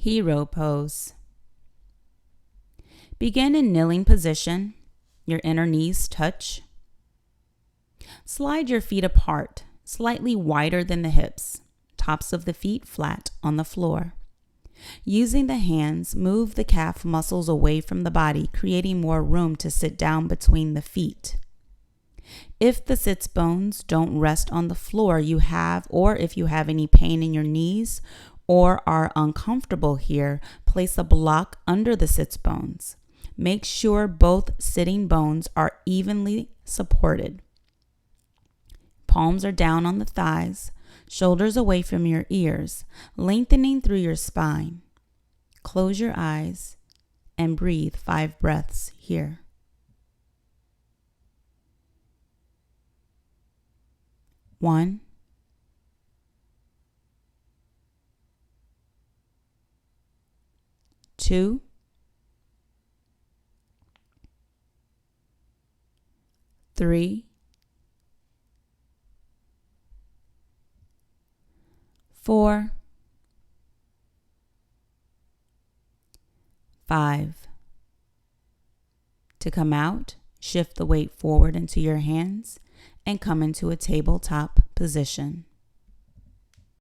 Hero pose. Begin in kneeling position. Your inner knees touch. Slide your feet apart, slightly wider than the hips. Tops of the feet flat on the floor. Using the hands, move the calf muscles away from the body, creating more room to sit down between the feet. If the sits bones don't rest on the floor or if you have any pain in your knees or are uncomfortable here, place a block under the sits bones. Make sure both sitting bones are evenly supported. Palms are down on the thighs, shoulders away from your ears, lengthening through your spine. Close your eyes and breathe 5 breaths here. 1, 2, 3, 4, 5. To come out, shift the weight forward into your hands and come into a tabletop position.